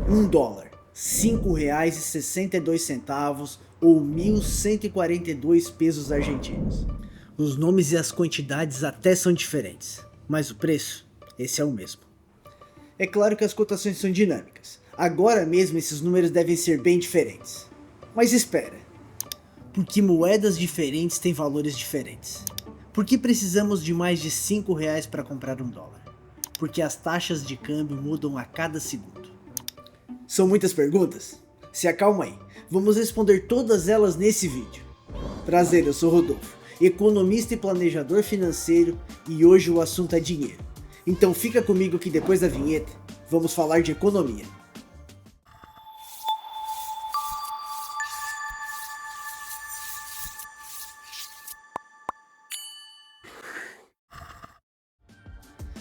$1, R$ 5,62 ou 1.142 pesos argentinos. Os nomes e as quantidades até são diferentes, mas o preço, esse é o mesmo. É claro que as cotações são dinâmicas. Agora mesmo esses números devem ser bem diferentes. Mas espera, porque moedas diferentes têm valores diferentes. Por que precisamos de mais de R$5 para comprar $1? Porque as taxas de câmbio mudam a cada segundo. São muitas perguntas? Se acalma aí, vamos responder todas elas nesse vídeo. Prazer, eu sou Rodolfo, economista e planejador financeiro, e hoje o assunto é dinheiro. Então fica comigo que depois da vinheta, vamos falar de economia.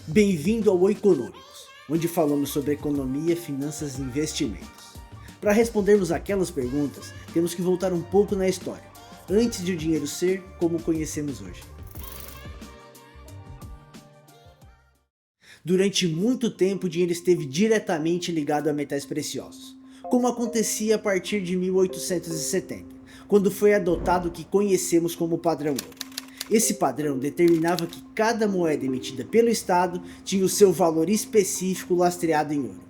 Bem-vindo ao Econômicos, onde falamos sobre economia, finanças e investimentos. Para respondermos aquelas perguntas, temos que voltar um pouco na história, antes de o dinheiro ser como o conhecemos hoje. Durante muito tempo o dinheiro esteve diretamente ligado a metais preciosos, como acontecia a partir de 1870, quando foi adotado o que conhecemos como padrão ouro. Esse padrão determinava que cada moeda emitida pelo Estado tinha o seu valor específico lastreado em ouro.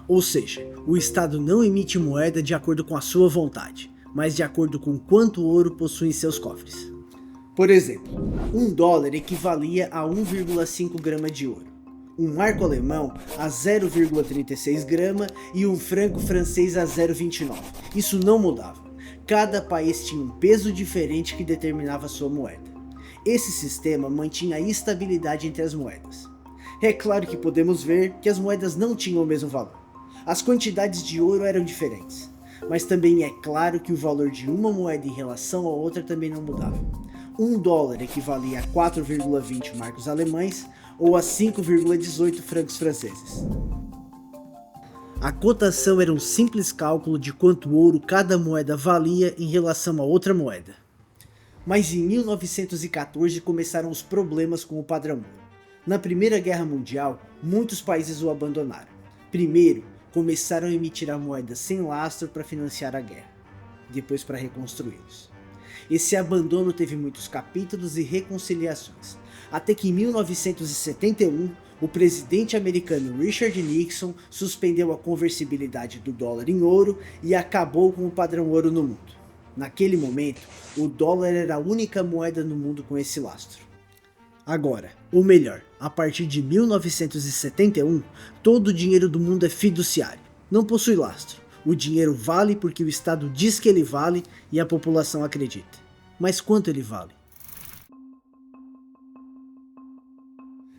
Ou seja, o Estado não emite moeda de acordo com a sua vontade, mas de acordo com quanto ouro possui em seus cofres. Por exemplo, $1 equivalia a 1,5 grama de ouro, um marco alemão a 0,36 grama e um franco francês a 0,29. Isso não mudava. Cada país tinha um peso diferente que determinava sua moeda. Esse sistema mantinha a estabilidade entre as moedas. É claro que podemos ver que as moedas não tinham o mesmo valor. As quantidades de ouro eram diferentes, mas também é claro que o valor de uma moeda em relação à outra também não mudava. $1 equivalia a 4,20 marcos alemães ou a 5,18 francos franceses. A cotação era um simples cálculo de quanto ouro cada moeda valia em relação a outra moeda. Mas em 1914 começaram os problemas com o padrão ouro. Na Primeira Guerra Mundial, muitos países o abandonaram. Primeiro, começaram a emitir a moeda sem lastro para financiar a guerra, depois para reconstruí-los. Esse abandono teve muitos capítulos e reconciliações, até que em 1971, o presidente americano Richard Nixon suspendeu a conversibilidade do dólar em ouro e acabou com o padrão ouro no mundo. Naquele momento, o dólar era a única moeda no mundo com esse lastro. Agora, ou melhor, a partir de 1971, todo o dinheiro do mundo é fiduciário, não possui lastro. O dinheiro vale porque o Estado diz que ele vale e a população acredita. Mas quanto ele vale?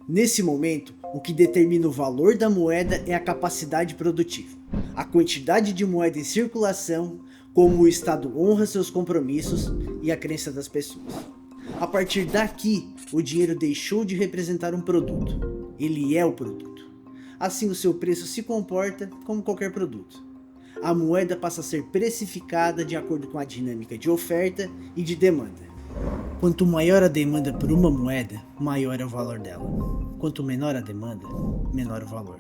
Nesse momento, o que determina o valor da moeda é a capacidade produtiva, a quantidade de moeda em circulação, como o Estado honra seus compromissos e a crença das pessoas. A partir daqui, o dinheiro deixou de representar um produto, ele é o produto. Assim o seu preço se comporta como qualquer produto. A moeda passa a ser precificada de acordo com a dinâmica de oferta e de demanda. Quanto maior a demanda por uma moeda, maior é o valor dela. Quanto menor a demanda, menor o valor.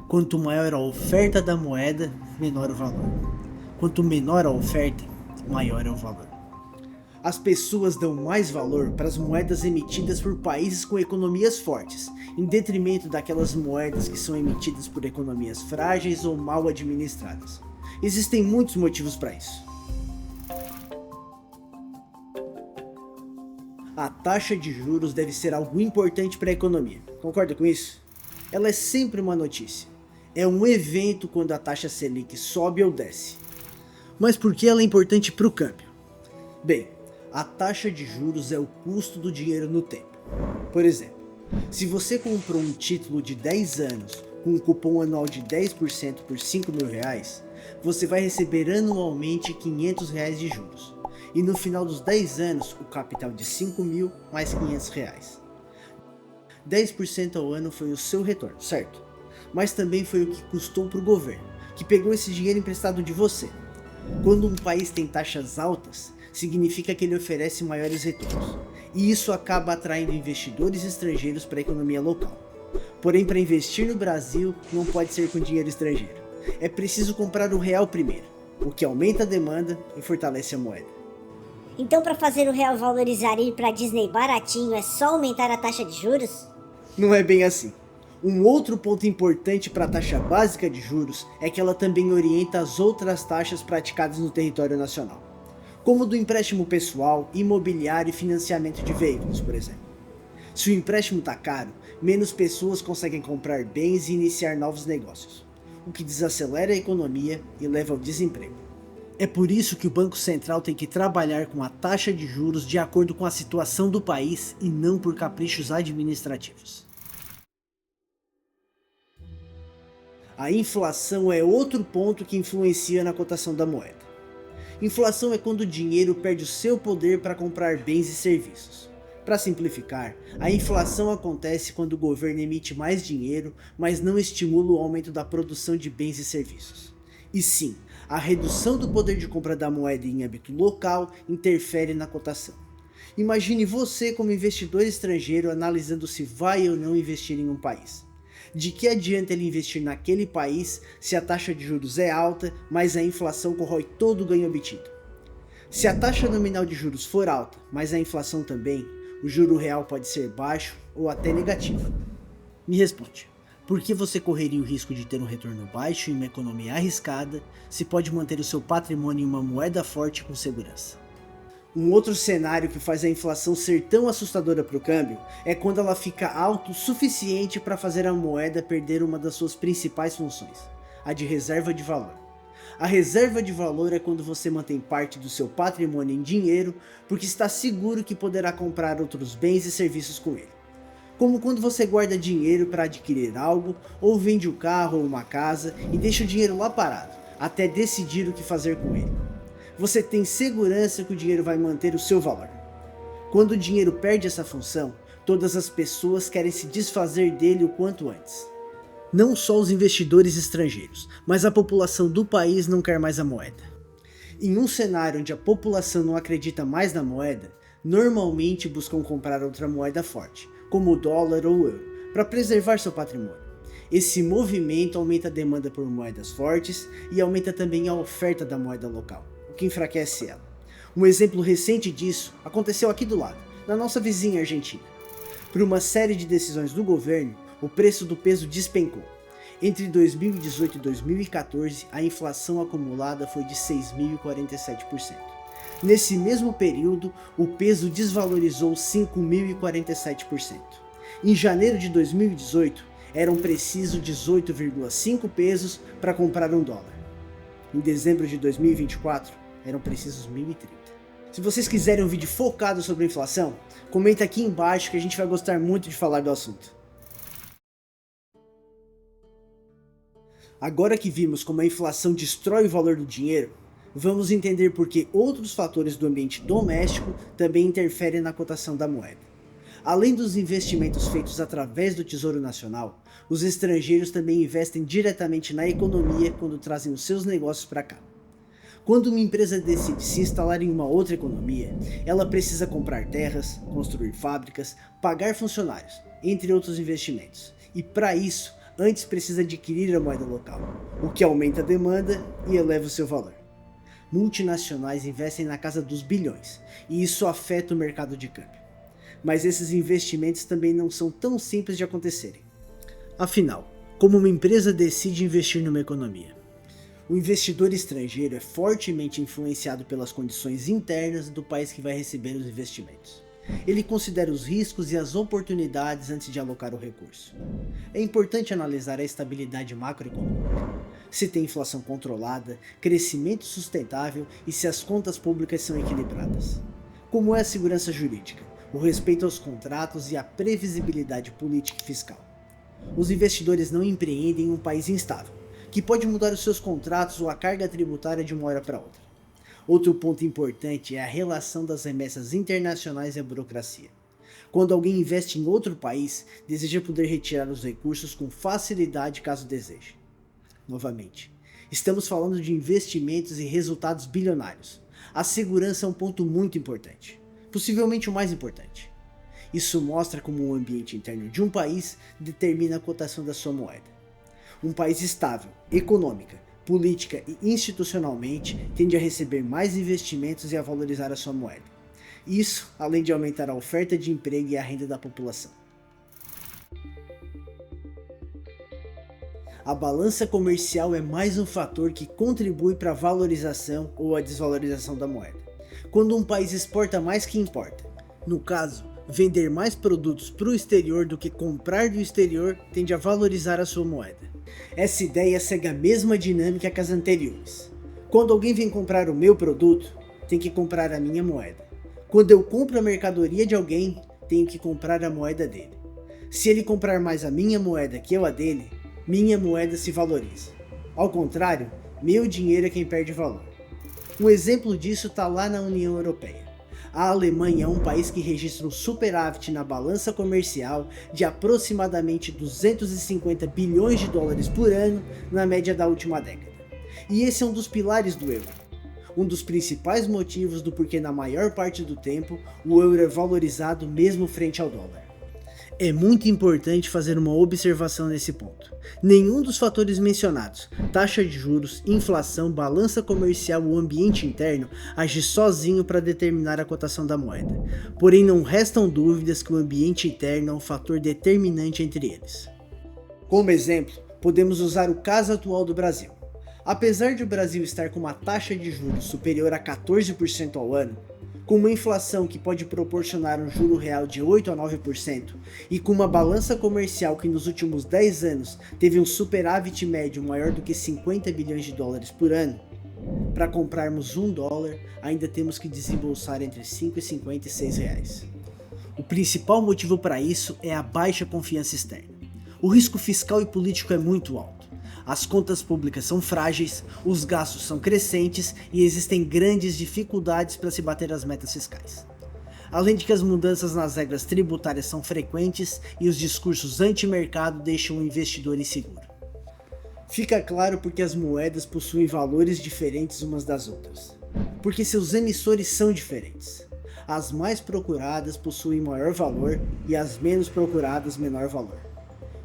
Quanto maior a oferta da moeda, menor o valor. Quanto menor a oferta, maior é o valor. As pessoas dão mais valor para as moedas emitidas por países com economias fortes, em detrimento daquelas moedas que são emitidas por economias frágeis ou mal administradas. Existem muitos motivos para isso. A taxa de juros deve ser algo importante para a economia. Concorda com isso? Ela é sempre uma notícia. É um evento quando a taxa Selic sobe ou desce. Mas por que ela é importante para o câmbio? Bem, a taxa de juros é o custo do dinheiro no tempo. Por exemplo, se você comprou um título de 10 anos com um cupom anual de 10% por R$5.000, você vai receber anualmente R$500 de juros. E no final dos 10 anos, o capital de 5.000 mais R$500. 10% ao ano foi o seu retorno, certo? Mas também foi o que custou para o governo, que pegou esse dinheiro emprestado de você. Quando um país tem taxas altas, significa que ele oferece maiores retornos, e isso acaba atraindo investidores estrangeiros para a economia local. Porém, para investir no Brasil, não pode ser com dinheiro estrangeiro. é preciso comprar o real primeiro, o que aumenta a demanda e fortalece a moeda. Então, para fazer o real valorizar e ir para Disney baratinho, é só aumentar a taxa de juros? Não é bem assim. Um outro ponto importante para a taxa básica de juros é que ela também orienta as outras taxas praticadas no território nacional, como do empréstimo pessoal, imobiliário e financiamento de veículos, por exemplo. Se o empréstimo está caro, menos pessoas conseguem comprar bens e iniciar novos negócios, o que desacelera a economia e leva ao desemprego. É por isso que o Banco Central tem que trabalhar com a taxa de juros de acordo com a situação do país e não por caprichos administrativos. A inflação é outro ponto que influencia na cotação da moeda. Inflação é quando o dinheiro perde o seu poder para comprar bens e serviços. Para simplificar, a inflação acontece quando o governo emite mais dinheiro, mas não estimula o aumento da produção de bens e serviços. E sim, a redução do poder de compra da moeda em âmbito local interfere na cotação. Imagine você como investidor estrangeiro analisando se vai ou não investir em um país. De que adianta ele investir naquele país se a taxa de juros é alta, mas a inflação corrói todo o ganho obtido? Se a taxa nominal de juros for alta, mas a inflação também, o juro real pode ser baixo ou até negativo. Me responde, por que você correria o risco de ter um retorno baixo em uma economia arriscada se pode manter o seu patrimônio em uma moeda forte com segurança? Um outro cenário que faz a inflação ser tão assustadora para o câmbio é quando ela fica alta o suficiente para fazer a moeda perder uma das suas principais funções, a de reserva de valor. A reserva de valor é quando você mantém parte do seu patrimônio em dinheiro porque está seguro que poderá comprar outros bens e serviços com ele. Como quando você guarda dinheiro para adquirir algo, ou vende o carro ou uma casa e deixa o dinheiro lá parado, até decidir o que fazer com ele. Você tem segurança que o dinheiro vai manter o seu valor. Quando o dinheiro perde essa função, todas as pessoas querem se desfazer dele o quanto antes. Não só os investidores estrangeiros, mas a população do país não quer mais a moeda. Em um cenário onde a população não acredita mais na moeda, normalmente buscam comprar outra moeda forte, como o dólar ou o euro, para preservar seu patrimônio. Esse movimento aumenta a demanda por moedas fortes e aumenta também a oferta da moeda local, o que enfraquece ela. Um exemplo recente disso aconteceu aqui do lado, na nossa vizinha Argentina. Por uma série de decisões do governo, o preço do peso despencou. Entre 2018 e 2014, a inflação acumulada foi de 6.047%. Nesse mesmo período, o peso desvalorizou 5.047%. Em janeiro de 2018, eram precisos 18,5 pesos para comprar um dólar. Em dezembro de 2024, eram precisos 1.030. Se vocês quiserem um vídeo focado sobre a inflação, comenta aqui embaixo que a gente vai gostar muito de falar do assunto. Agora que vimos como a inflação destrói o valor do dinheiro, vamos entender por que outros fatores do ambiente doméstico também interferem na cotação da moeda. Além dos investimentos feitos através do Tesouro Nacional, os estrangeiros também investem diretamente na economia quando trazem os seus negócios para cá. Quando uma empresa decide se instalar em uma outra economia, ela precisa comprar terras, construir fábricas, pagar funcionários, entre outros investimentos. E para isso, antes precisa adquirir a moeda local, o que aumenta a demanda e eleva o seu valor. Multinacionais investem na casa dos bilhões, e isso afeta o mercado de câmbio. Mas esses investimentos também não são tão simples de acontecerem. Afinal, como uma empresa decide investir numa economia? O investidor estrangeiro é fortemente influenciado pelas condições internas do país que vai receber os investimentos. Ele considera os riscos e as oportunidades antes de alocar o recurso. É importante analisar a estabilidade macroeconômica, se tem inflação controlada, crescimento sustentável e se as contas públicas são equilibradas. Como é a segurança jurídica, o respeito aos contratos e a previsibilidade política e fiscal. Os investidores não empreendem em um país instável, que pode mudar os seus contratos ou a carga tributária de uma hora para outra. Outro ponto importante é a relação das remessas internacionais e a burocracia. Quando alguém investe em outro país, deseja poder retirar os recursos com facilidade caso deseje. Novamente, estamos falando de investimentos e resultados bilionários. A segurança é um ponto muito importante, possivelmente o mais importante. Isso mostra como o ambiente interno de um país determina a cotação da sua moeda. Um país estável, econômica, política e institucionalmente, tende a receber mais investimentos e a valorizar a sua moeda. Isso, além de aumentar a oferta de emprego e a renda da população. A balança comercial é mais um fator que contribui para a valorização ou a desvalorização da moeda. Quando um país exporta mais que importa, no caso, vender mais produtos para o exterior do que comprar do exterior, tende a valorizar a sua moeda. Essa ideia segue a mesma dinâmica que as anteriores. Quando alguém vem comprar o meu produto, tem que comprar a minha moeda. Quando eu compro a mercadoria de alguém, tenho que comprar a moeda dele. Se ele comprar mais a minha moeda que eu a dele, minha moeda se valoriza. Ao contrário, meu dinheiro é quem perde valor. Um exemplo disso está lá na União Europeia. A Alemanha é um país que registra um superávit na balança comercial de aproximadamente 250 bilhões de dólares por ano na média da última década. E esse é um dos pilares do euro. Um dos principais motivos do porquê na maior parte do tempo o euro é valorizado mesmo frente ao dólar. É muito importante fazer uma observação nesse ponto. Nenhum dos fatores mencionados, taxa de juros, inflação, balança comercial ou ambiente interno, age sozinho para determinar a cotação da moeda. Porém, não restam dúvidas que o ambiente interno é um fator determinante entre eles. Como exemplo, podemos usar o caso atual do Brasil. Apesar de o Brasil estar com uma taxa de juros superior a 14% ao ano, com uma inflação que pode proporcionar um juro real de 8 a 9% e com uma balança comercial que nos últimos 10 anos teve um superávit médio maior do que 50 bilhões de dólares por ano, para comprarmos $1 ainda temos que desembolsar entre 5,50 e 6 reais. O principal motivo para isso é a baixa confiança externa. O risco fiscal e político é muito alto. As contas públicas são frágeis, os gastos são crescentes e existem grandes dificuldades para se bater as metas fiscais. Além de que as mudanças nas regras tributárias são frequentes e os discursos anti-mercado deixam o investidor inseguro. Fica claro porque as moedas possuem valores diferentes umas das outras. Porque seus emissores são diferentes. As mais procuradas possuem maior valor e as menos procuradas menor valor.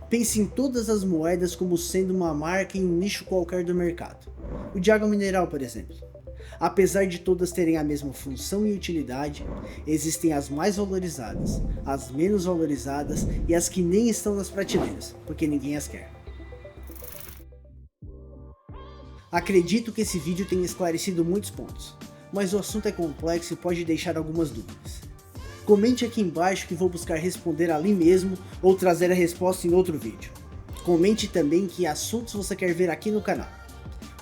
Pense em todas as moedas como sendo uma marca em um nicho qualquer do mercado. O de água mineral, por exemplo. Apesar de todas terem a mesma função e utilidade, existem as mais valorizadas, as menos valorizadas e as que nem estão nas prateleiras, porque ninguém as quer. Acredito que esse vídeo tenha esclarecido muitos pontos, mas o assunto é complexo e pode deixar algumas dúvidas. Comente aqui embaixo que vou buscar responder ali mesmo ou trazer a resposta em outro vídeo. Comente também que assuntos você quer ver aqui no canal.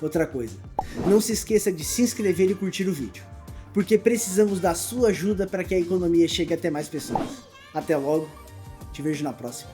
Outra coisa, não se esqueça de se inscrever e curtir o vídeo, porque precisamos da sua ajuda para que a economia chegue até mais pessoas. Até logo, te vejo na próxima.